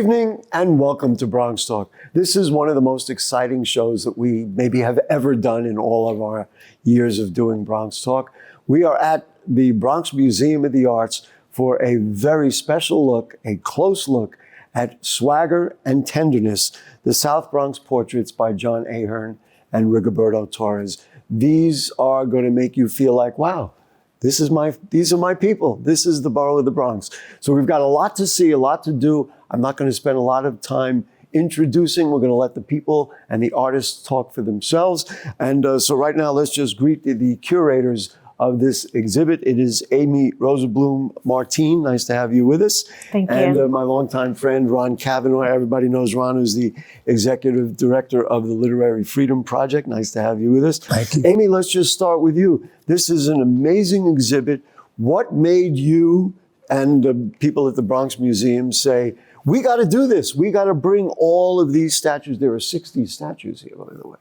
evening and welcome to BronxTalk. This is one of the most exciting shows that we maybe have ever done in all of our years of doing BronxTalk. We are at the Bronx Museum of the Arts for a very special look, a close look at Swagger and Tenderness, the South Bronx portraits by John Ahearn and Rigoberto Torres. These are going to make you feel like, wow, these are my people. This is the borough of the Bronx. So we've got a lot to see, a lot to do. I'm not going to spend a lot of time introducing. We're going to let the people and the artists talk for themselves. And so right now, let's just greet the curators of this exhibit. It is Amy Rosenblum-Martín. Nice to have you with us. Thank you. And my longtime friend, Ron Kavanaugh. Everybody knows Ron, who's the executive director of the Literary Freedom Project. Nice to have you with us. Thank you. Amy, let's just start with you. This is an amazing exhibit. What made you and the people at the Bronx Museum say, we got to do this. We got to bring all of these statues. There are 60 statues here, by the way.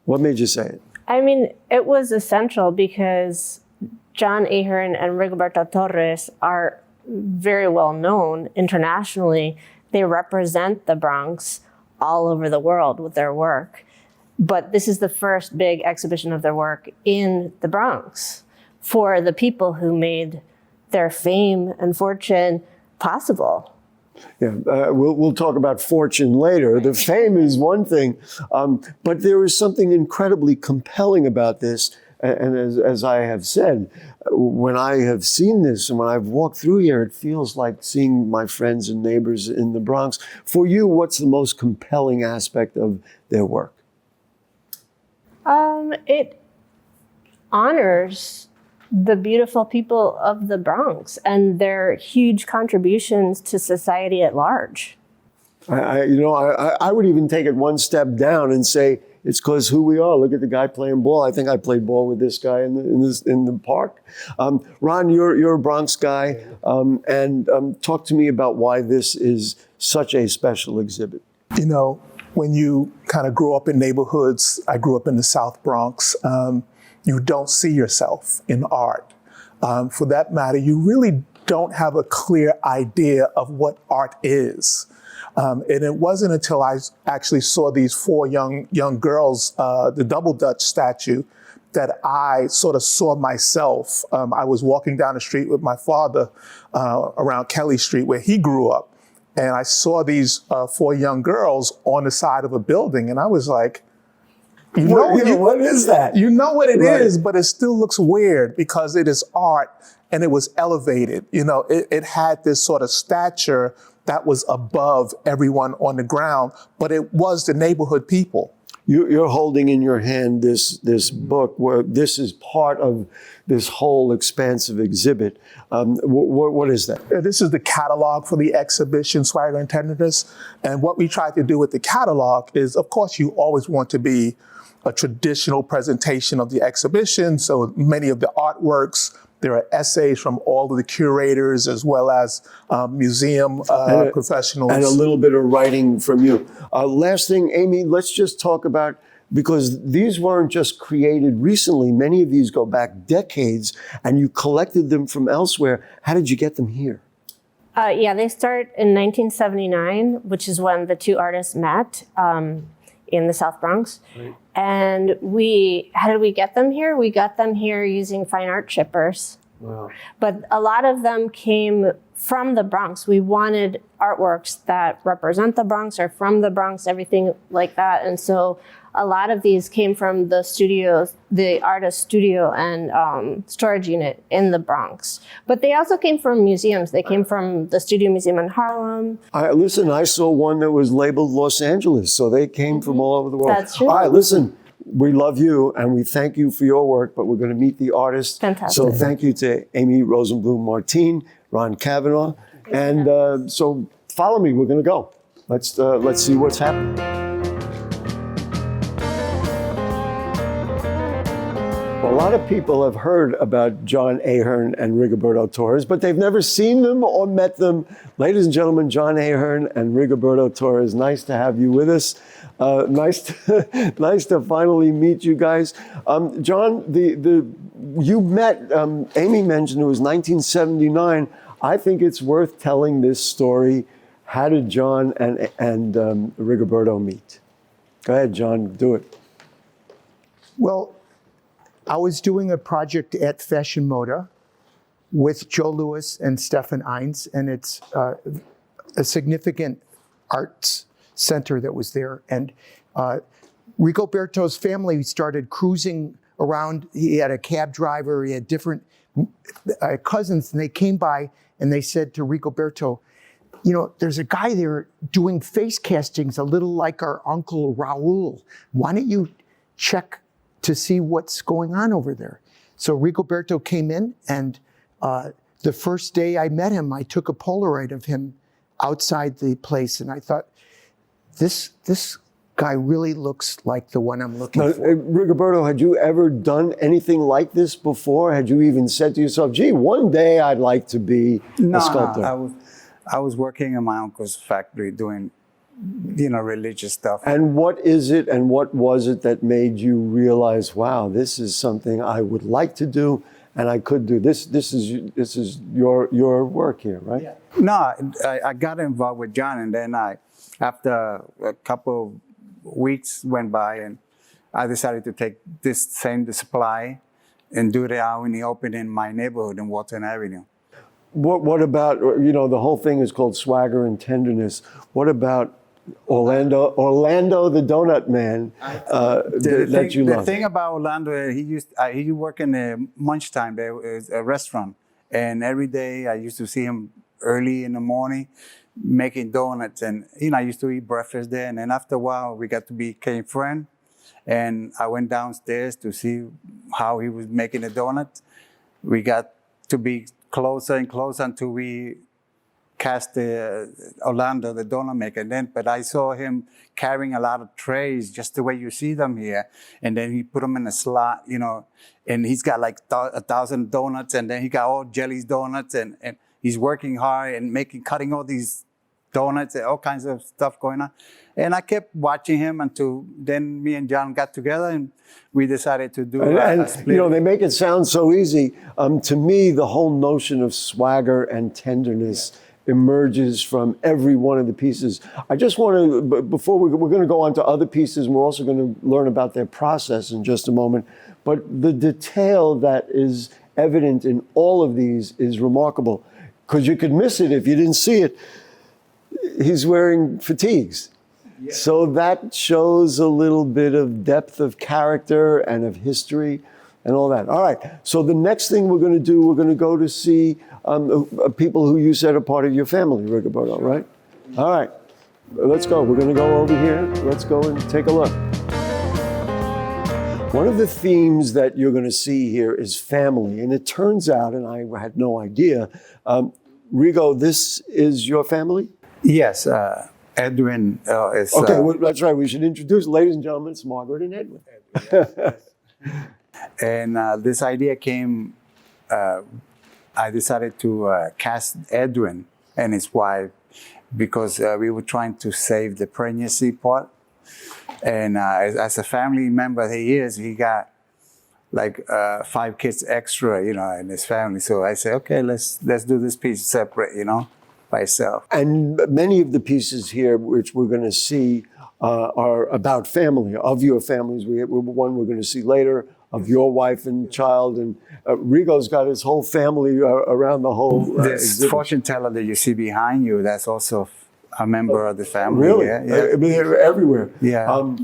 What made you say it? I mean, it was essential because John Ahearn and Rigoberto Torres are very well known internationally. They represent the Bronx all over the world with their work. But this is the first big exhibition of their work in the Bronx for the people who made their fame and fortune possible. Yeah, we'll talk about fortune later. The fame is one thing, but there is something incredibly compelling about this. And as I have said, when I have seen this and when I've walked through here, it feels like seeing my friends and neighbors in the Bronx. For you, what's the most compelling aspect of their work? It honors the beautiful people of the Bronx and their huge contributions to society at large. I would even take it one step down and say it's because who we are. Look at the guy playing ball. I think I played ball with this guy in the park. Ron, you're a Bronx guy, and talk to me about why this is such a special exhibit. You know, when you kind of grow up in neighborhoods, I grew up in the South Bronx, you don't see yourself in art. For that matter, you really don't have a clear idea of what art is. And it wasn't until I actually saw these four young girls, the Double Dutch statue, that I sort of saw myself. I was walking down the street with my father around Kelly Street where he grew up. And I saw these four young girls on the side of a building. And I was like, what is that? You know what it is, but it still looks weird because it is art and it was elevated. You know, it had this sort of stature that was above everyone on the ground, but it was the neighborhood people. You're holding in your hand this book where this is part of this whole expansive exhibit. What is that? This is the catalog for the exhibition, Swagger and Tenderness. And what we tried to do with the catalog is, of course, you always want to be a traditional presentation of the exhibition. So many of the artworks, there are essays from all of the curators as well as museum professionals. And a little bit of writing from you. Last thing, Amy, let's just talk about, because these weren't just created recently. Many of these go back decades and you collected them from elsewhere. How did you get them here? Yeah, they start in 1979, which is when the two artists met in the South Bronx. Right. And how did we get them here? We got them here using fine art shippers. Wow. But a lot of them came from the Bronx. We wanted artworks that represent the Bronx or from the Bronx, everything like that. And so a lot of these came from the studios, the artist studio and storage unit in the Bronx. But they also came from museums. They came from the Studio Museum in Harlem. Listen, I saw one that was labeled Los Angeles, so they came from all over the world. That's true. All right, listen, we love you and we thank you for your work, but we're going to meet the artist. Fantastic. So thank you to Amy Rosenblum-Martín, Ron Kavanaugh. And so follow me, we're going to go. Let's see what's happening. A lot of people have heard about John Ahearn and Rigoberto Torres, but they've never seen them or met them. Ladies and gentlemen, John Ahearn and Rigoberto Torres, nice to have you with us. Nice to finally meet you guys. John, you met, Amy mentioned it was 1979. I think it's worth telling this story. how did John and Rigoberto meet? Go ahead, John, do it. Well, I was doing a project at Fashion Moda with Joe Lewis and Stefan Eins, and it's a significant arts center that was there. And Rigoberto's family started cruising around. He had a cab driver, he had different cousins, and they came by and they said to Rigoberto, you know, there's a guy there doing face castings a little like our uncle Raul. Why don't you check to see what's going on over there? So Rigoberto came in, and the first day I met him, I took a Polaroid of him outside the place, and I thought, this guy really looks like the one I'm looking for. Rigoberto, had you ever done anything like this before? Had you even said to yourself, gee, one day I'd like to be a sculptor? No, I was working in my uncle's factory doing, religious stuff. And what is it and what was it that made you realize, wow, this is something I would like to do and I could do? This is your work here, right? Yeah. No, I got involved with John, and then after a couple of weeks went by, and I decided to take the supply and do it out in the open in my neighborhood in Walton Avenue. What about, the whole thing is called Swagger and Tenderness. What about Orlando the Donut Man that you love? The thing about Orlando, he used to work in the lunch time. There was a restaurant, and every day I used to see him early in the morning making donuts, and I used to eat breakfast there. And then after a while, we got to became friends, and I went downstairs to see how he was making the donuts. We got to be closer and closer until we cast the Orlando, the donut maker. But I saw him carrying a lot of trays, just the way you see them here. And then he put them in a slot, and he's got like 1,000 donuts, and then he got all jellies donuts, and he's working hard and cutting all these donuts and all kinds of stuff going on. And I kept watching him until then me and John got together and we decided to do a split. They make it sound so easy. To me, the whole notion of swagger and tenderness emerges from every one of the pieces. I just want to, before we're going to go on to other pieces, and we're also going to learn about their process in just a moment, but the detail that is evident in all of these is remarkable, because you could miss it if you didn't see it. He's wearing fatigues. Yeah. So that shows a little bit of depth of character and of history and all that. All right, so the next thing we're going to do, we're going to go to see people who you said are part of your family, Rigoberto, right? All right, let's go. We're going to go over here. Let's go and take a look. One of the themes that you're going to see here is family. And it turns out, and I had no idea, Rigo, this is your family? Yes, Edwin is... Okay, well, that's right. We should introduce, ladies and gentlemen, it's Margaret and Edwin. And this idea came, I decided to cast Edwin and his wife because we were trying to save the pregnancy part. And as a family member he got like 5 kids extra, in his family. So I said, okay, let's do this piece separate, by itself. And many of the pieces here, which we're going to see, are about family, of your families. We have one we're going to see later of your wife and child, and Rigo's got his whole family around the whole This fortune teller that you see behind you, that's also a member of the family. Really? Yeah. I mean, they're everywhere. Yeah.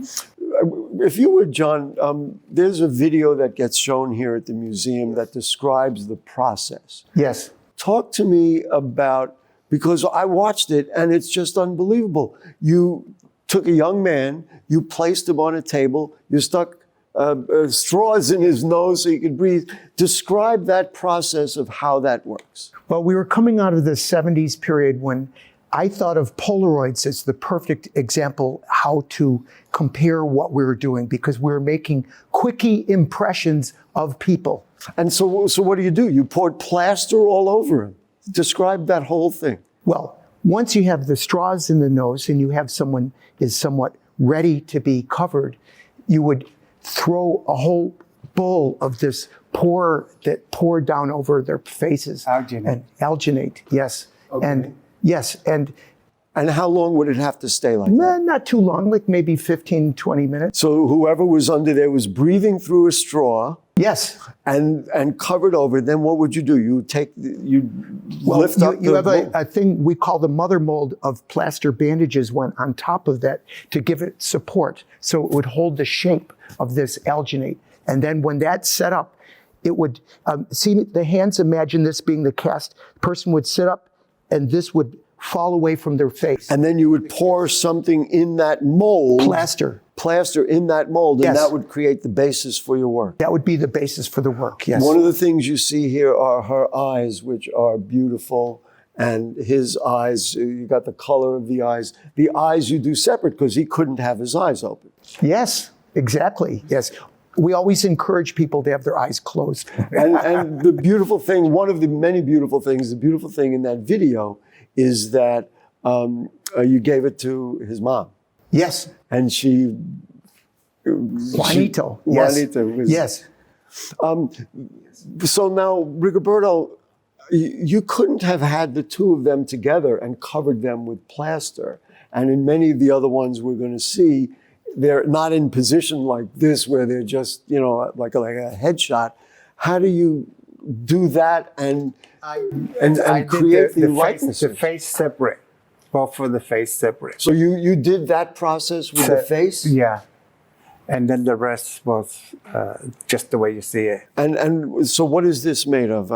If you would, John, there's a video that gets shown here at the museum that describes the process. Yes. Talk to me about, because I watched it and it's just unbelievable. You took a young man, you placed him on a table, you stuck straws in his nose so he could breathe. Describe that process of how that works. Well, we were coming out of the 70s period when I thought of Polaroids as the perfect example how to compare what we were doing, because we were making quickie impressions of people. And so what do? You poured plaster all over him. Describe that whole thing. Well, once you have the straws in the nose and you have someone is somewhat ready to be covered, you would throw a whole bowl of this pour down over their faces. Alginate. And alginate, yes. Okay. And yes, and And how long would it have to stay like that? Not too long, like maybe 15, 20 minutes. So whoever was under there was breathing through a straw Yes. and covered over. Then what would you do? You lift up you have a thing we call the mother mold of plaster bandages went on top of that to give it support, so it would hold the shape of this alginate. And then when that's set up, it would, see the hands, imagine this being the cast, the person would sit up and this would fall away from their face. And then you would pour something in that mold. Plaster in that mold, and Yes. that would create the basis for your work. That would be the basis for the work, yes. One of the things you see here are her eyes, which are beautiful, and his eyes, you got the color of the eyes. The eyes you do separate because he couldn't have his eyes open. Yes, exactly, yes. We always encourage people to have their eyes closed. And the beautiful thing, one of the many beautiful things, the beautiful thing in that video is that you gave it to his mom. Yes. And Juanito. Juanito was, Yes. So now, Rigoberto, you couldn't have had the two of them together and covered them with plaster. And in many of the other ones we're going to see, they're not in position like this where they're just, like a headshot. How do you do that and create the likeness? The face separate. Both for the face separate. So you did that process with the face? Yeah. And then the rest was just the way you see it. And so what is this made of?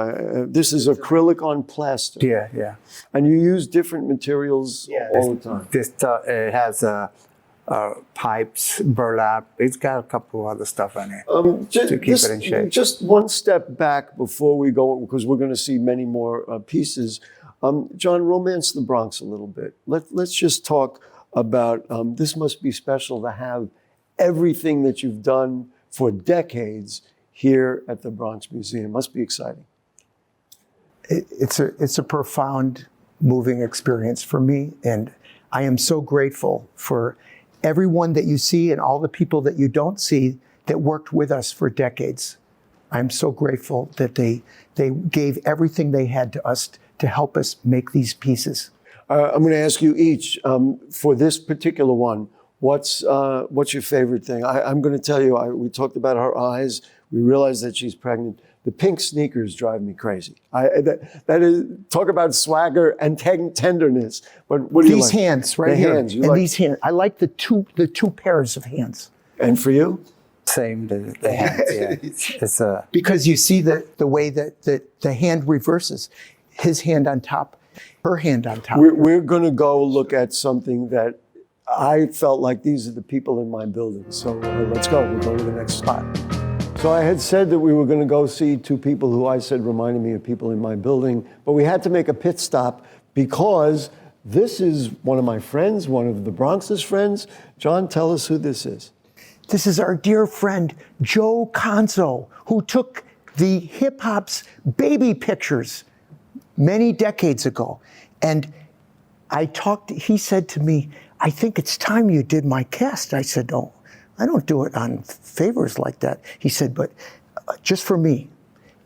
This is acrylic on plaster. Yeah. And you use different materials all the time. This it has pipes, burlap. It's got a couple other stuff in it to keep it in shape. Just one step back before we go, because we're going to see many more pieces. John, romance the Bronx a little bit. Let's just talk about, this must be special to have everything that you've done for decades here at the Bronx Museum. Must be exciting. It's a profound, moving experience for me. And I am so grateful for everyone that you see and all the people that you don't see that worked with us for decades. I'm so grateful that they gave everything they had to us to help us make these pieces. I'm going to ask you each, for this particular one, what's your favorite thing? I'm going to tell you, we talked about her eyes. We realized that she's pregnant. The pink sneakers drive me crazy. That is, talk about swagger and tenderness. But what do you like? These hands right the here. Hands. And these hands. I like the two pairs of hands. And for you? Same, the hands, yeah. It's because you see the way that the hand reverses. His hand on top, her hand on top. We're going to go look at something that I felt like these are the people in my building. So let's go. We'll go to the next spot. So I had said that we were going to go see two people who I said reminded me of people in my building, but we had to make a pit stop because this is one of my friends, one of the Bronx's friends. John, tell us who this is. This is our dear friend, Joe Conzo, who took the hip hop's baby pictures many decades ago. And he said to me, I think it's time you did my cast. I said, no, I don't do it on favors like that. He said, but just for me.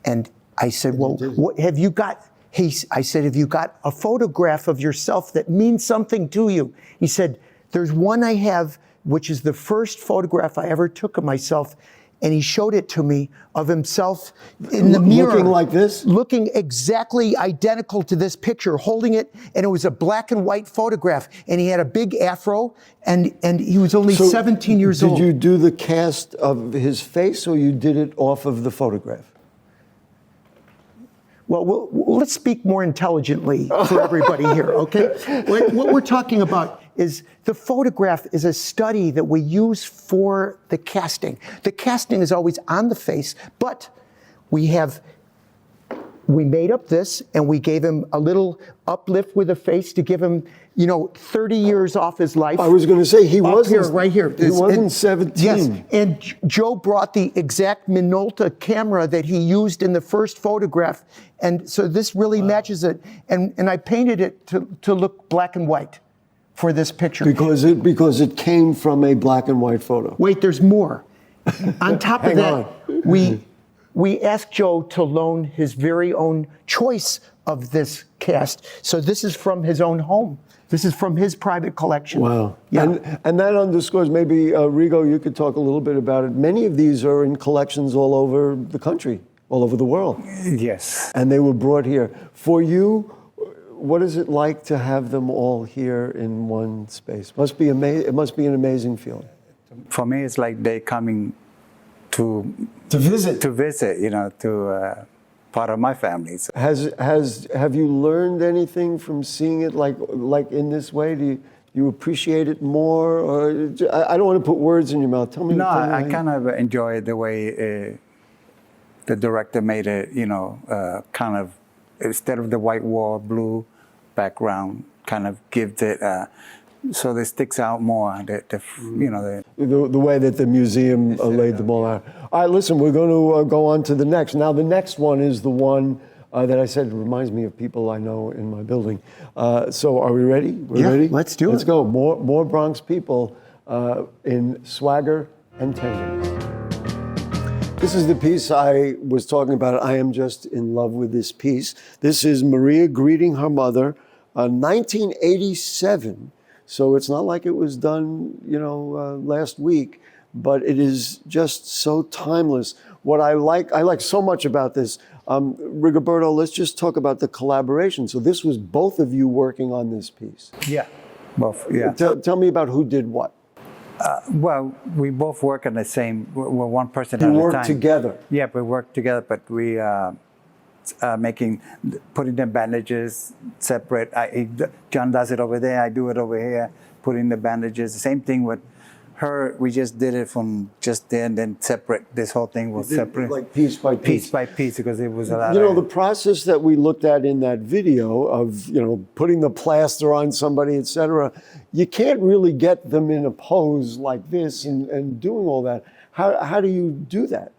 And I said, well, what have you got? I said, have you got a photograph of yourself that means something to you? He said, there's one I have, which is the first photograph I ever took of myself. And he showed it to me of himself in the mirror. Looking like this? Looking exactly identical to this picture, holding it, and it was a black and white photograph. And he had a big afro, and he was only 17 years old. Did you do the cast of his face, or you did it off of the photograph? Well, let's speak more intelligently for everybody here, okay? What we're talking about is the photograph is a study that we use for the casting. The casting is always on the face, but we made up this and we gave him a little uplift with the face to give him, 30 years off his life. I was going to say, he wasn't right here. He wasn't 17. Yes, and Joe brought the exact Minolta camera that he used in the first photograph, and so this really matches it. And I painted it to look black and white for this picture. Because it came from a black and white photo. Wait, there's more. On top of that, we asked Joe to loan his very own choice of this cast. So this is from his own home. This is from his private collection. Wow. Yeah. And that underscores, maybe, Rigo, you could talk a little bit about it. Many of these are in collections all over the country, all over the world. Yes. And they were brought here. For you, what is it like to have them all here in one space? It must be an amazing feeling. For me, it's like they coming to visit. to part of my family. So Have you learned anything from seeing it like in this way? Do you appreciate it more? Or I don't want to put words in your mouth. Tell me. no, tell me I how kind of enjoy the way the director made it. Kind of instead of the white wall, blue background, kind of gives it. So it sticks out more. the way that the museum laid them all out. All right, listen, we're going to go on to the next. Now, the next one is the one that I said reminds me of people I know in my building. So are we ready? We're ready? Let's do it. Let's go. More Bronx people in Swagger and Tenderness. This is the piece I was talking about. I am just in love with this piece. This is Maria greeting her mother, 1987. So it's not like it was done, last week, but it is just so timeless. What I like so much about this, Rigoberto, let's just talk about the collaboration. So this was both of you working on this piece. Yeah, both. Yeah. Tell me about who did what. Well, we both work on the same. Well, one person You at a time. worked together. Yeah, we work together, but we putting the bandages separate. John does it over there. I do it over here. Putting the bandages. The same thing with her. We just did it from just there and then separate. This whole thing was separate, like piece by piece. piece by piece, because it was a lot. The process that we looked at in that video of putting the plaster on somebody, etc. You can't really get them in a pose like this and doing all that. How do you do that?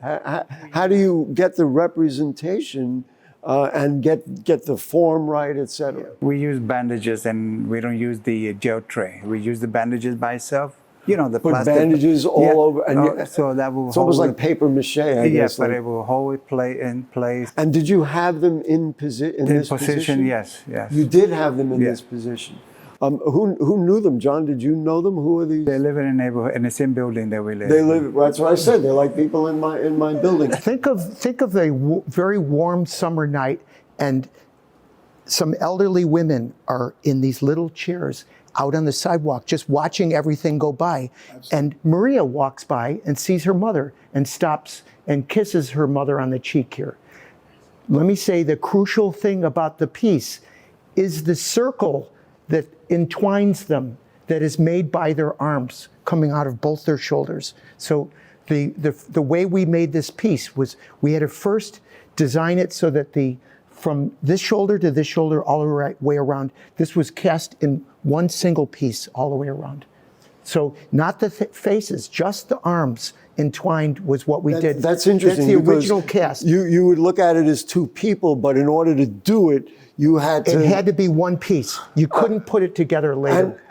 How do you get the representation and get the form right, etc.? We use bandages, and we don't use the gel tray. We use the bandages by itself. The Put plastic. bandages all over, and so that will. it's almost hold like paper mache, I guess. but it will hold it in place. And did you have them in this position? Yes. You did have them in Yeah. this position. Who knew them, John? Did you know them? Who are these? They live in a neighborhood, in the same building that we live. They live. That's what I said. They're like people in my building. Think of a very warm summer night, and some elderly women are in these little chairs out on the sidewalk, just watching everything go by. Absolutely. And Maria walks by and sees her mother and stops and kisses her mother on the cheek here. Let me say the crucial thing about the piece is the circle that entwines them, that is made by their arms coming out of both their shoulders. So the way we made this piece was we had to first design it so that from this shoulder to this shoulder all the way around, this was cast in one single piece all the way around. So not the faces, just the arms entwined was what we did. That's interesting. That's the original cast. You would look at it as two people, but in order to do it, you had to. It had to be one piece. You couldn't put it together later.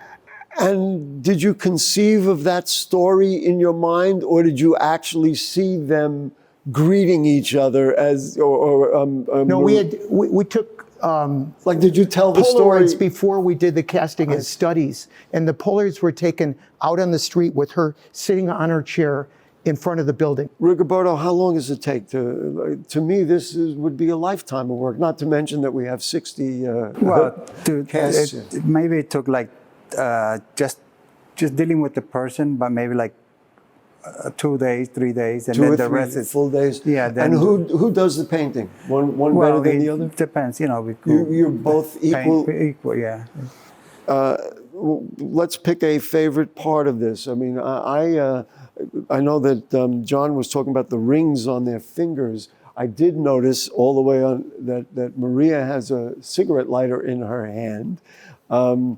And did you conceive of that story in your mind, or did you actually see them greeting each other as? No, we took. Like, did you tell the story Polaroids before we did the casting as studies, and the Polaroids were taken out on the street with her sitting on her chair in front of the building. Rigoberto, how long does it take to me, this would be a lifetime of work, not to mention that we have 60 casts. Maybe it took like just dealing with the person, but maybe like 2 days, 3 days, and then the rest is full days. Yeah. Then, and who does the painting? One better than the other? Depends, You're both equal. Equal, yeah. Let's pick a favorite part of this. I mean, I know that John was talking about the rings on their fingers. I did notice all the way on that Maria has a cigarette lighter in her hand. Do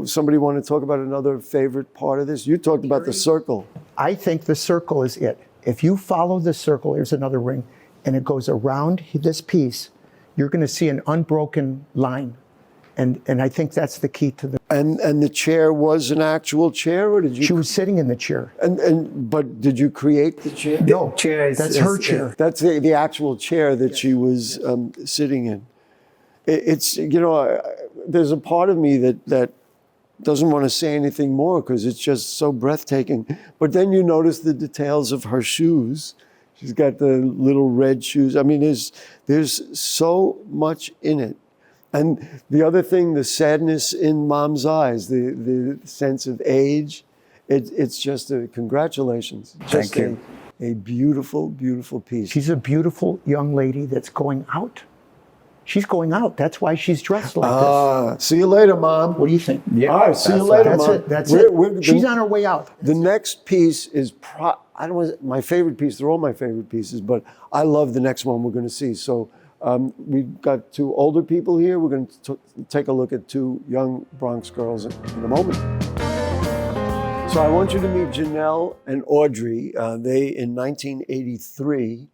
somebody want to talk about another favorite part of this? You talked about the circle. I think the circle is it. If you follow the circle, here's another ring, and it goes around this piece, you're going to see an unbroken line. And I think that's the key to the. And the chair was an actual chair, or did you? She was sitting in the chair. But did you create the chair? No, chair is- that's is- her chair. That's the actual chair that she was sitting in. It's, there's a part of me that doesn't want to say anything more because it's just so breathtaking. But then you notice the details of her shoes. She's got the little red shoes. I mean, there's so much in it. And the other thing, the sadness in Mom's eyes, the sense of age, it's just congratulations. Just Thank you. A beautiful, beautiful piece. She's a beautiful young lady that's going out. She's going out. That's why she's dressed like this. See you later, Mom. What do you think? Yeah, All right, see you that's later, That's Mom. it. That's it. She's on her way out. The next piece is I don't want my favorite piece. They're all my favorite pieces, but I love the next one we're going to see. So we've got two older people here. We're going to take a look at two young Bronx girls in a moment. So I want you to meet Janelle and Audrey. They, in 1983,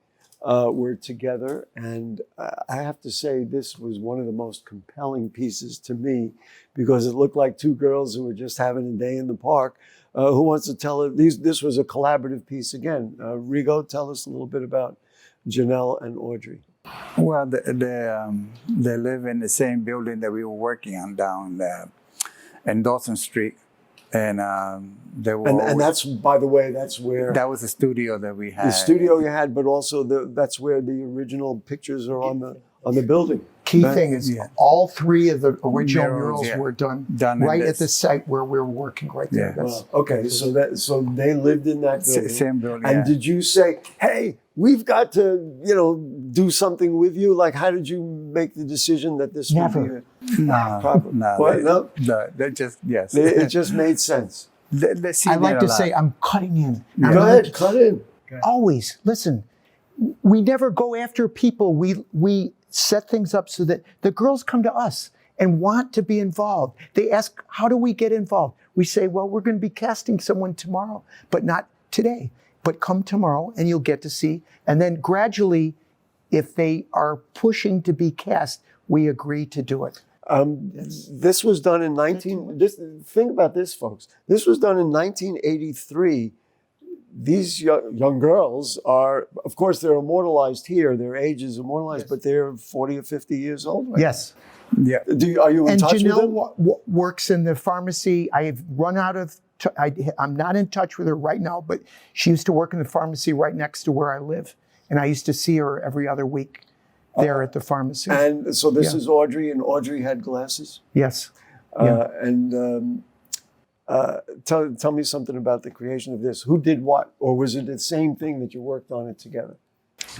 were together. And I have to say, this was one of the most compelling pieces to me because it looked like two girls who were just having a day in the park. Who wants to tell it? This was a collaborative piece again. Rigo, tell us a little bit about Janelle and Audrey. Well, they live in the same building that we were working on down in Dawson Street. And they were And that's, by the way, that's where that was the studio that we had. the studio you had, but also that's where the original pictures are on the building. Key thing is all three of the original Murals, murals were done in right this. at the site where we were working right there. Yeah. That's- Okay, so they lived in that building. Same building, And yeah. did you say, hey, we've got to, do something with you? Like, how did you make the decision that this Never. would be No, proper? no, What? No? they just yes. It just made sense. They see I like that a to say lot. I'm cutting in. Go ahead, cut in. Always, listen, we never go after people. We set things up so that the girls come to us and want to be involved. They ask, how do we get involved? We say, well, we're going to be casting someone tomorrow, but not today. But come tomorrow and you'll get to see. And then gradually, if they are pushing to be cast, we agree to do it. This was done in think about this, folks. This was done in 1983. These young girls are, of course, they're immortalized here. Their age is immortalized, but they're 40 or 50 years old. Right? Yes. Yeah. Are you in And touch with them? Janelle works in the pharmacy. I've run out of, I'm not in touch with her right now, but she used to work in the pharmacy right next to where I live. And I used to see her every other week there at the pharmacy. And so this Yeah. is Audrey, and Audrey had glasses. Yes. Tell me something about the creation of this. Who did what? Or was it the same thing that you worked on it together?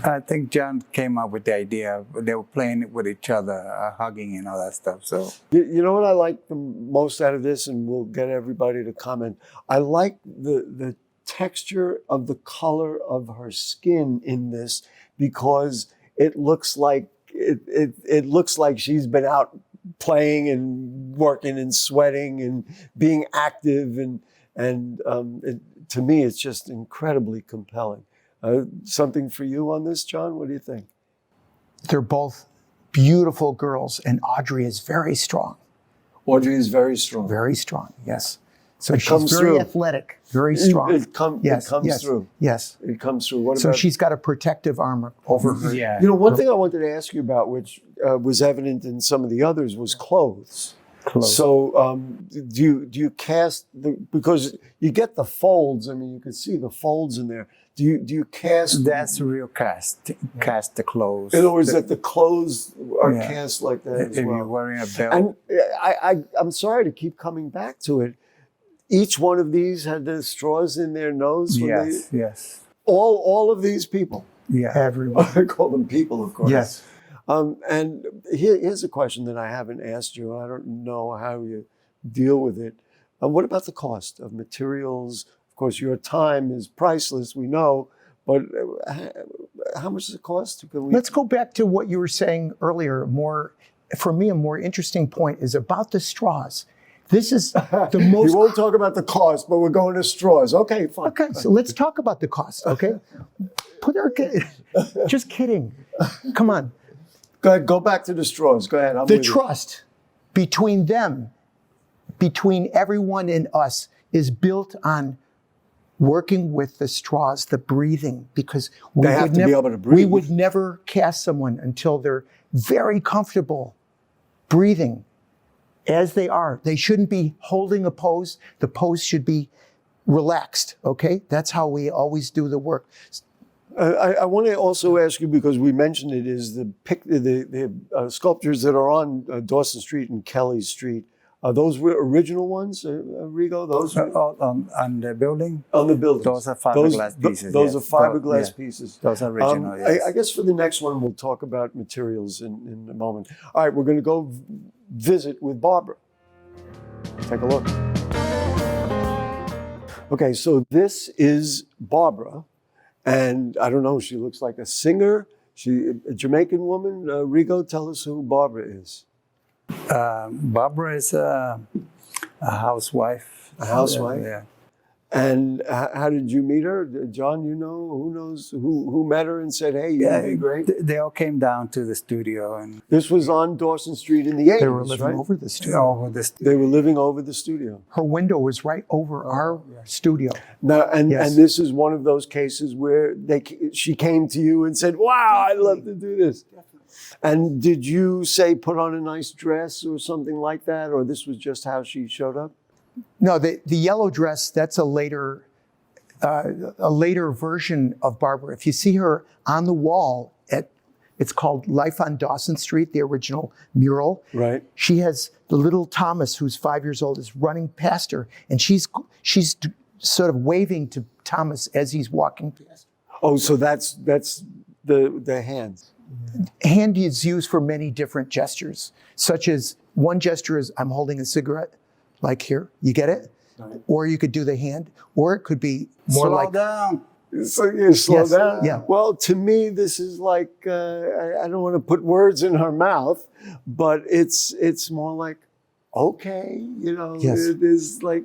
I think John came up with the idea. They were playing it with each other, hugging and all that stuff. So You know what I like the most out of this, and we'll get everybody to comment. I like the texture of the color of her skin in this because it looks like it looks like she's been out playing and working and sweating and being active to me it's just incredibly compelling. Something for you on this, John? What do you think? They're both beautiful girls, and Audrey is very strong. Audrey is very strong. Very strong, yes. So It she's comes very through. athletic, very strong. It comes yes, through. Yes. It comes through. What So about she's got a protective armor over her. yeah. one thing I wanted to ask you about, which was evident in some of the others, was clothes. So do you cast because you get the folds? I mean, you can see the folds in there. Do you cast? That's real cast the clothes. In other words, that the clothes are Yeah. cast like that If as you're well. wearing a belt. And I'm sorry to keep coming back to it. Each one of these had the straws in their nose. When yes. all of these people. Yeah. Everyone. I call them people, of course. Yes. And here's a question that I haven't asked you. I don't know how you deal with it. What about the cost of materials? Of course, your time is priceless, we know, but how much does it cost? Let's go back to what you were saying earlier. For me, a more interesting point is about the straws. This is the most. We won't talk about the cost, but we're going to straws. Okay, fine. Okay, so let's talk about the cost, okay? Just kidding. Come on. Go ahead, go back to the straws. Go ahead. I'm The with you. trust. between them, between everyone and us, is built on working with the straws, the breathing, because They have to be able to breathe. we would never cast someone until they're very comfortable breathing as they are. They shouldn't be holding a pose. The pose should be relaxed, okay? That's how we always do the work. I want to also ask you, because we mentioned it, is the sculptures that are on Dawson Street and Kelly Street. Are those original ones, Rigo? Those on the building? on the buildings. Those are fiberglass pieces. Those yes. are fiberglass Yeah. pieces. Those are original, yes. I guess for the next one, we'll talk about materials in a moment. All right, we're going to go visit with Barbara. Take a look. Okay, so this is Barbara. And I don't know, she looks like a singer. She a Jamaican woman. Rigo, tell us who Barbara is. Barbara is a housewife. A housewife? Yeah. And how did you meet her? John, you know, who knows who met her and said, hey, you'd be great? They all came down to the studio, and This was on Dawson Street in the 80s, They were living right? over the studio. over this. They were living over the studio. Her window was right over our studio. Now, and Yes. this is one of those cases where she came to you and said, wow, I'd love to do this. And did you say put on a nice dress or something like that? Or this was just how she showed up? No, the yellow dress, that's a later version of Barbara. If you see her on the wall it's called Life on Dawson Street, the original mural. Right. She has the little Thomas, who's 5 years old, is running past her, and she's sort of waving to Thomas as he's walking past. Oh, so that's the hands. Hand is used for many different gestures, such as one gesture is I'm holding a cigarette, like here. You get it? Right. Or you could do the hand, or it could be more Slow like down. So you slow Yes, down. yeah. Well, to me, this is like I don't want to put words in her mouth, but it's more like okay, you know. Yes. It is like.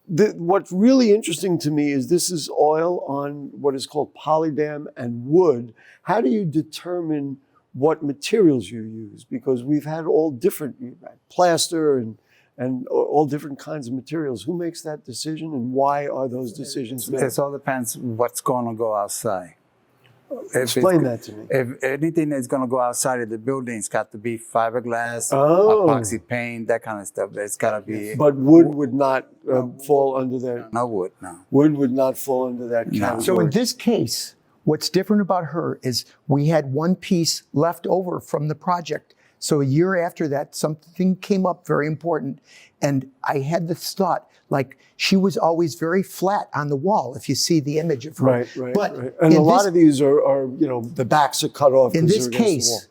What's really interesting to me is this is oil on what is called polydam and wood. How do you determine what materials you use? Because we've had all different plaster and all different kinds of materials. Who makes that decision, and why are those decisions made? It all depends what's going to go outside. Explain that to me. If anything is going to go outside of the building, it's got to be fiberglass, Oh. epoxy paint, that kind of stuff. It's got to be. But wood would not fall under that. No wood, no. Wood would not fall under that category. So in this case, what's different about her is we had one piece left over from the project. So a year after that, something came up very important. And I had this thought, like she was always very flat on the wall, if you see the image of her. Right. But And in a lot this- of these are, the backs are cut off. in 'cause this they're against the case,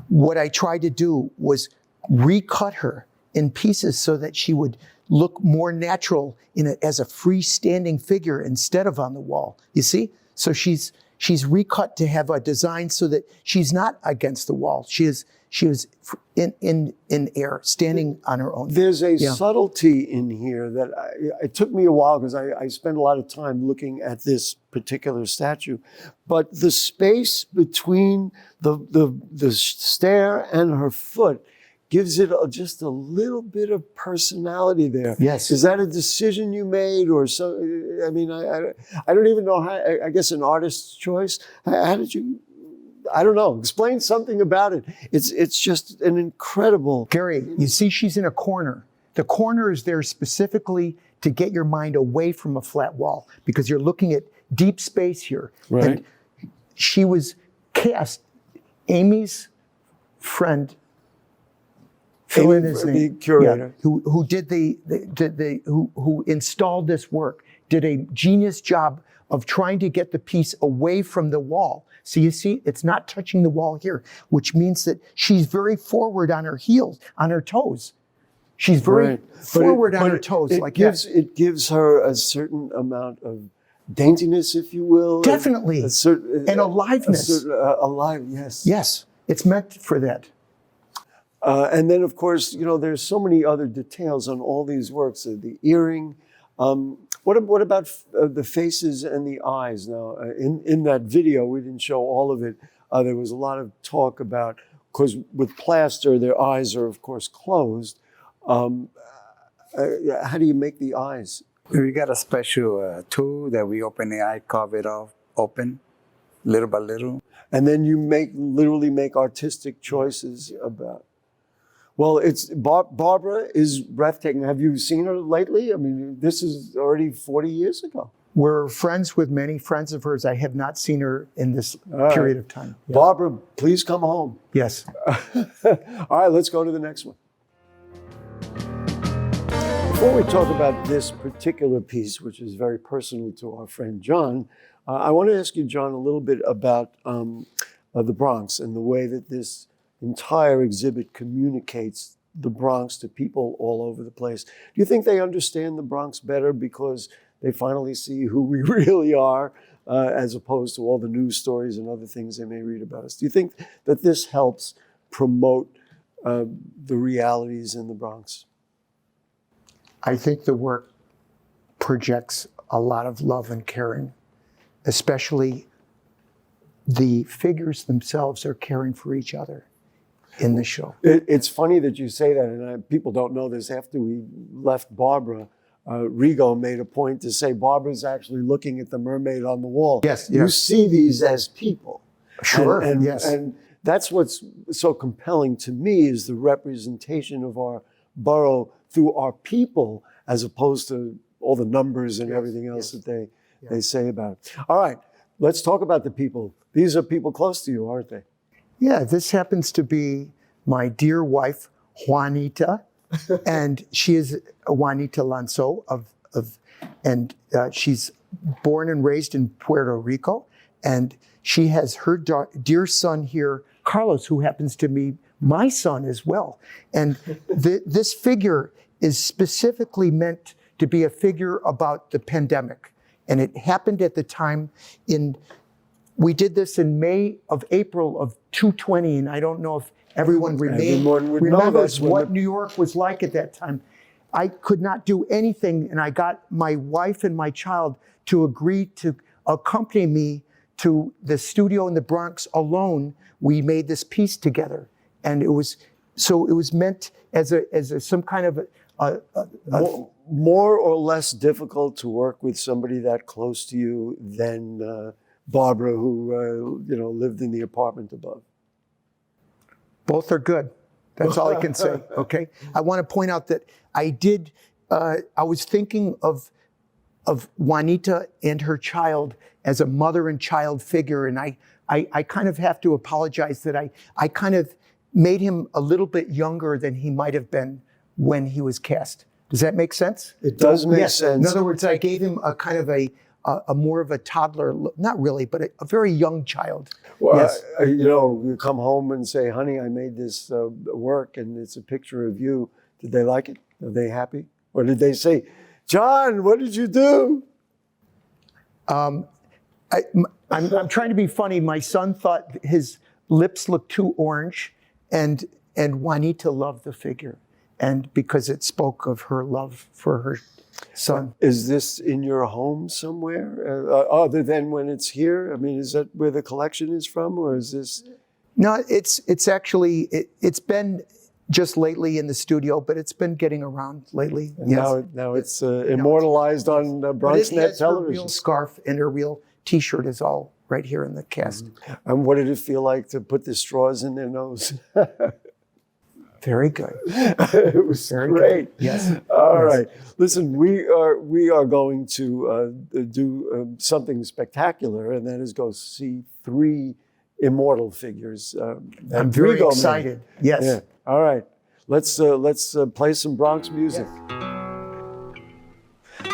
what I tried to do was recut her in pieces so that she would look more natural as a freestanding figure instead of on the wall. You see? So she's recut to have a design so that she's not against the wall. She is in air, standing on her own. There's a Yeah. subtlety in here that it took me a while because I spent a lot of time looking at this particular statue. But the space between the stair and her foot gives it just a little bit of personality there. Yes. Is that a decision you made or so? I mean, I don't even know how, I guess an artist's choice. How did you, I don't know, explain something about it. It's just an incredible. Gary, you see she's in a corner. The corner is there specifically to get your mind away from a flat wall because you're looking at deep space here. Right. And she was cast, Amy's friend, fill in his the name, curator. who did who installed this work, did a genius job of trying to get the piece away from the wall. So you see, it's not touching the wall here, which means that she's very forward on her heels, on her toes. She's very Right. forward But on her toes, it like gives, that. It gives her a certain amount of daintiness, if you will. Definitely. And aliveness. Alive, yes. Yes, it's meant for that. And then, of course, there's so many other details on all these works. The earring. What about the faces and the eyes? Now, in that video, we didn't show all of it. There was a lot of talk about because with plaster, their eyes are, of course, closed. How do you make the eyes? We got a special tool that we open the eye, carve it off, open, little by little. And then you literally make artistic choices about. Well, Barbara is breathtaking. Have you seen her lately? I mean, this is already 40 years ago. We're friends with many friends of hers. I have not seen her in this period of time. Yeah. Barbara, please come home. Yes. All right, let's go to the next one. Before we talk about this particular piece, which is very personal to our friend John, I want to ask you, John, a little bit about the Bronx and the way that this entire exhibit communicates the Bronx to people all over the place. Do you think they understand the Bronx better because they finally see who we really are, as opposed to all the news stories and other things they may read about us? Do you think that this helps promote the realities in the Bronx? I think the work projects a lot of love and caring, especially the figures themselves are caring for each other in the show. It's funny that you say that, and people don't know this. After we left Barbara, Rigo made a point to say Barbara's actually looking at the mermaid on the wall. Yes, You yes. see these as people. Sure, And yes. And that's what's so compelling to me is the representation of our borough through our people, as opposed to all the numbers and everything else that they say about it. All right, let's talk about the people. These are people close to you, aren't they? Yeah, this happens to be my dear wife, Juanita, and she is Juanita Lanzo and she's born and raised in Puerto Rico, and she has her dear son here, Carlos, who happens to be my son as well. And this figure is specifically meant to be a figure about the pandemic, and it happened at the time we did this in April of 2020, and I don't know if everyone remembers what New York was like at that time. I could not do anything, and I got my wife and my child to agree to accompany me to the studio in the Bronx alone. We made this piece together, and it was meant as some kind of more or less difficult to work with somebody that close to you than Barbara, who lived in the apartment above. Both are good. That's all I can say. Okay. I want to point out that I was thinking of Juanita and her child as a mother and child figure, and I kind of have to apologize that I kind of made him a little bit younger than he might have been when he was cast. Does that make sense? It does make sense. In other words, I gave him a kind of a more of a toddler, not really, but a very young child. Well, yes. You come home and say, honey, I made this work and it's a picture of you. Did they like it? Are they happy? Or did they say, John, what did you do? I'm trying to be funny. My son thought his lips looked too orange, and Juanita loved the figure, and because it spoke of her love for her son. Is this in your home somewhere, other than when it's here? I mean, is that where the collection is from, or is this? No, it's actually it's been just lately in the studio, but it's been getting around lately. Yes. Now it's immortalized on BronxNet television. Her real scarf and her real T-shirt is all right here in the cast. Mm-hmm. And what did it feel like to put the straws in their nose? Very good. It was Very great. Good. Yes. All right. Listen, we are going to do something spectacular, and that is go see 3 immortal figures. I'm very excited. Yes. Yeah. All right. Let's play some Bronx music. Yes.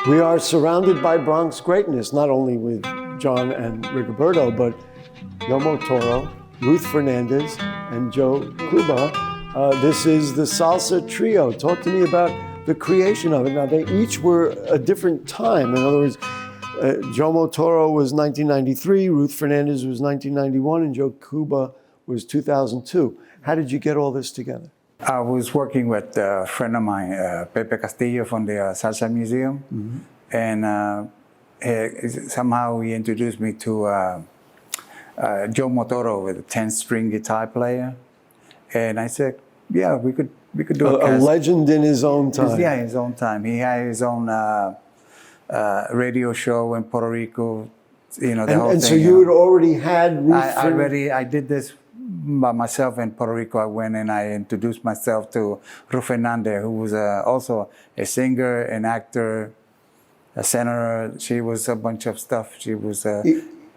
We are surrounded by Bronx greatness, not only with John and Rigoberto, but Yomo Toro, Ruth Fernandez, and Joe Cuba. This is the Salsa Trio. Talk to me about the creation of it. Now, they each were a different time. In other words, Yomo Toro was 1993, Ruth Fernandez was 1991, and Joe Cuba was 2002. How did you get all this together? I was working with a friend of mine, Pepe Castillo from the Salsa Museum, and somehow he introduced me to Joe Motoro, with a 10-string guitar player. And I said, yeah, we could do a A cast. legend in his own time. Yeah, his own time. He had his own radio show in Puerto Rico. You know, the whole And thing. so you had already had Ruth I did this by myself in Puerto Rico. I went and I introduced myself to Ruth Fernandez, who was also a singer, an actor, a senator. She was a bunch of stuff. She was.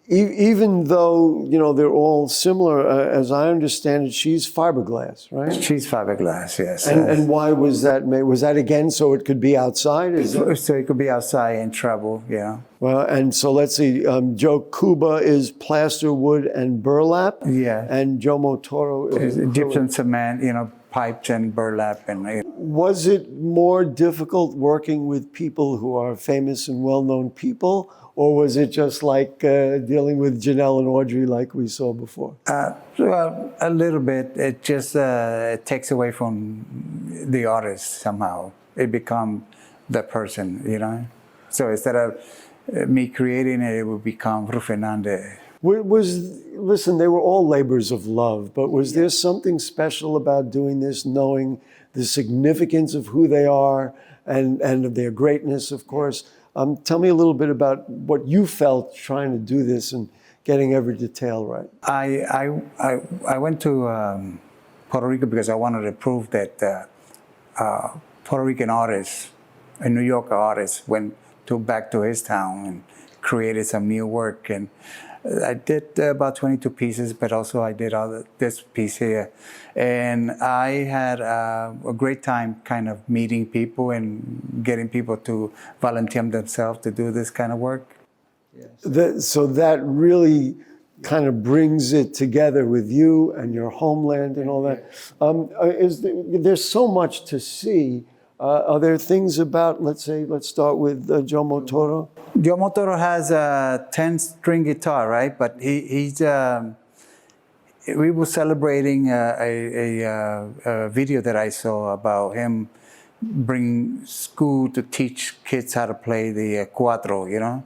Even though, you know, they're all similar, as I understand it, she's fiberglass, right? She's fiberglass, yes. And why was that made? Was that again so it could be outside? So it could be outside in trouble, yeah. Well, and so let's see, Joe Cuba is plaster wood and burlap. Yeah. And Joe Motoro is Gypsum cement, you know, pipes and burlap. And Was it more difficult working with people who are famous and well-known people? Or was it just like dealing with Janelle and Audrey like we saw before? Well, a little bit. It just it takes away from the artist somehow. It becomes the person, you know? So instead of me creating it, it would become Ruth Fernandez. Listen, they were all labors of love, but was there something special about doing this, knowing the significance of who they are and of their greatness, of course? Tell me a little bit about what you felt trying to do this and getting every detail right. I went to Puerto Rico because I wanted to prove that Puerto Rican artists and New York artists went back to his town and created some new work. And I did about 22 pieces, but also I did this piece here. And I had a great time kind of meeting people and getting people to volunteer themselves to do this kind of work. So that really kind of brings it together with you and your homeland and all that. There's so much to see. Are there things about, let's start with Joe Motoro? Joe Motoro has a 10-string guitar, right? But we were celebrating a video that I saw about him bringing school to teach kids how to play the cuatro, you know?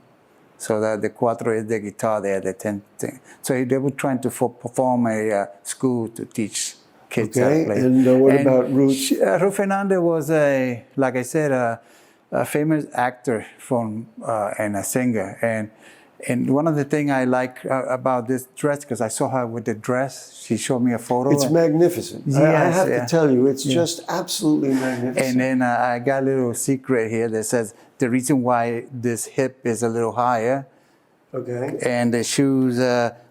So the cuatro is the guitar there, the 10 thing. So they were trying to perform a school to teach kids how to play. And what about Ruth? Ruth Fernandez was like I said, a famous actor and a singer. And one of the things I like about this dress, because I saw her with the dress, she showed me a photo. It's magnificent. Yes, I have to tell you, it's just absolutely magnificent. And then I got a little secret here that says the reason why this hip is a little higher. Okay. And the shoes,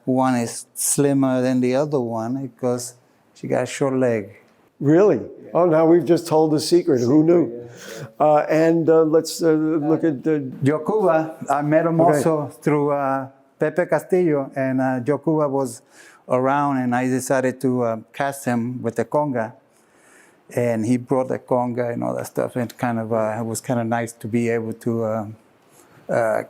one is slimmer than the other one because she got a short leg. Really? Yeah. Oh, now we've just told the secret. Who knew? And let's look at the... Joe Cuba, I met him also through Pepe Castillo, and Joe Cuba was around, and I decided to cast him with the conga. And he brought the conga and all that stuff, and it was kind of nice to be able to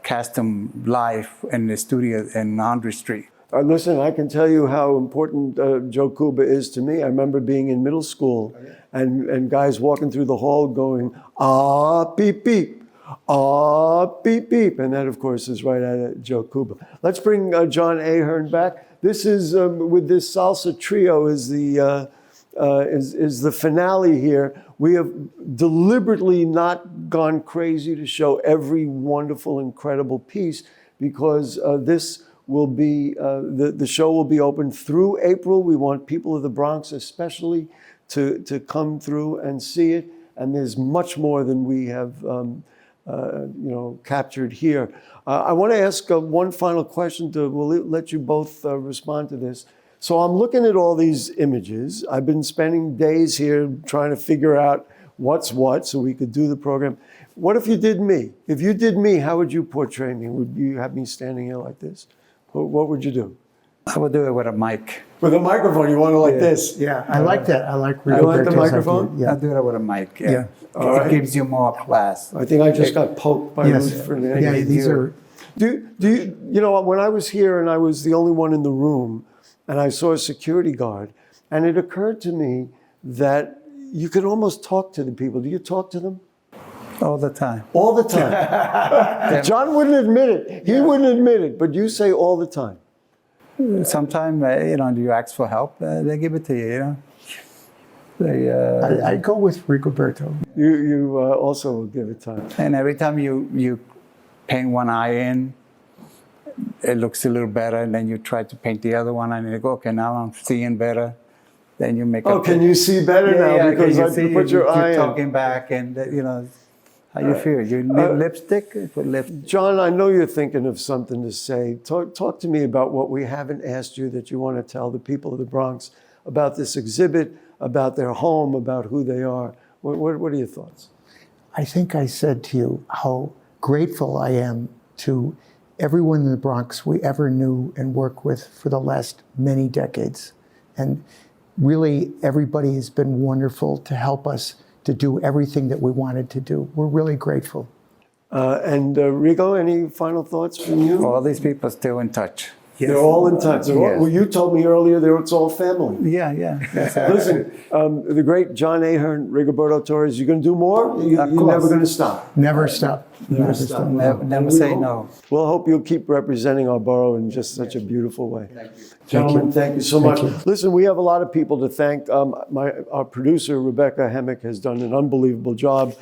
cast him live in the studio in 100th Street. Listen, I can tell you how important Joe Cuba is to me. I remember being in middle school and guys walking through the hall going, ah, beep, beep, ah, beep, beep. And that, of course, is right out of Joe Cuba. Let's bring John Ahearn back. This is, with this salsa trio, is the finale here. We have deliberately not gone crazy to show every wonderful, incredible piece because this will be, the show will be open through April. We want people of the Bronx especially to come through and see it. And there's much more than we have captured here. I want to ask one final question. We'll let you both respond to this. So I'm looking at all these images. I've been spending days here trying to figure out what's what so we could do the program. What if you did me? If you did me, how would you portray me? Would you have me standing here like this? What would you do? I would do it with a mic. With a microphone, you want it like this? Yeah, I like that. I like You like the Rigoberto's microphone? idea. Yeah. I'll do it with a mic. Yeah. It gives you more class. I think I just got poked by Yes. Ruth Fernandez. Yeah, these are. Do you know, when I was here and I was the only one in the room and I saw a security guard, and it occurred to me that you could almost talk to the people. Do you talk to them? All the time. All the time. John wouldn't admit it. He wouldn't admit it, but you say all the time. Sometimes, you ask for help, they give it to you, I go with Rigoberto. You also will give it time. And every time you paint one eye in, it looks a little better, and then you try to paint the other one, and you go, okay, now I'm seeing better. Then you make. Oh, can you see better now because you I see, put your eye you're in? talking back, and how you feel. You need lipstick, put lip. John, I know you're thinking of something to say. Talk to me about what we haven't asked you that you want to tell the people of the Bronx about this exhibit, about their home, about who they are. What are your thoughts? I think I said to you how grateful I am to everyone in the Bronx we ever knew and worked with for the last many decades. And really, everybody has been wonderful to help us to do everything that we wanted to do. We're really grateful. And Rigo, any final thoughts from you? All these people are still in touch. They're all in touch. Well, you told me earlier it's all family. Yeah. Listen, the great John Ahearn, Rigoberto Torres, you're going to do more? You're never going to stop. Never stop. Never stop. Never say no. Well, I hope you'll keep representing our borough in just such a beautiful way. Thank you. Gentlemen, thank you so much. Listen, we have a lot of people to thank. Our producer, Rebecca Hemick, has done an unbelievable job.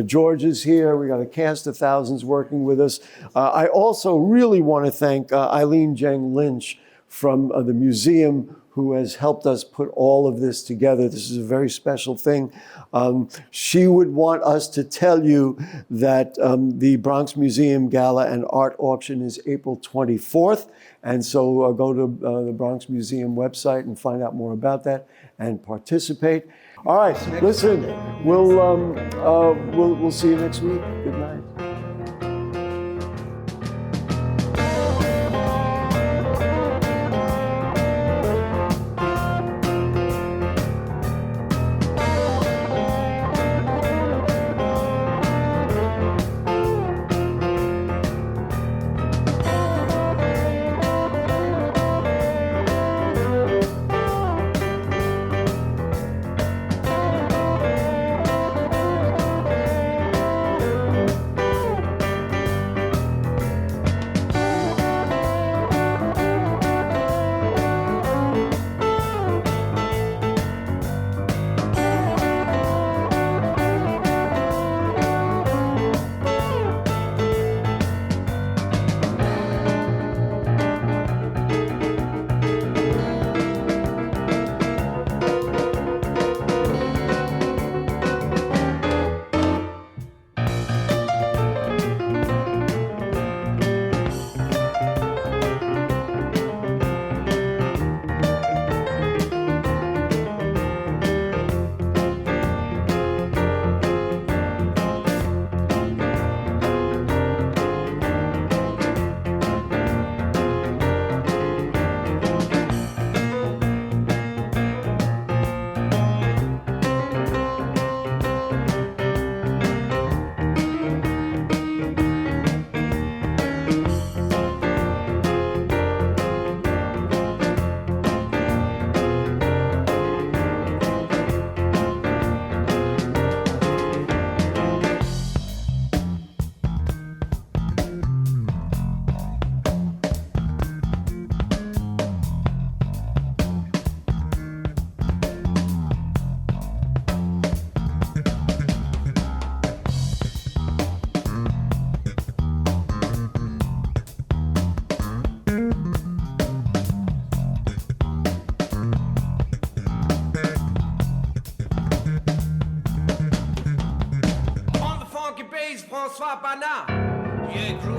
George is here. We got a cast of thousands working with us. I also really want to thank Eileen Jang Lynch from the museum, who has helped us put all of this together. This is a very special thing. She would want us to tell you that the Bronx Museum Gala and Art Auction is April 24th. And so go to the Bronx Museum website and find out more about that and participate. All right, listen, we'll see you next week. Good night. Bonsoir, Bana.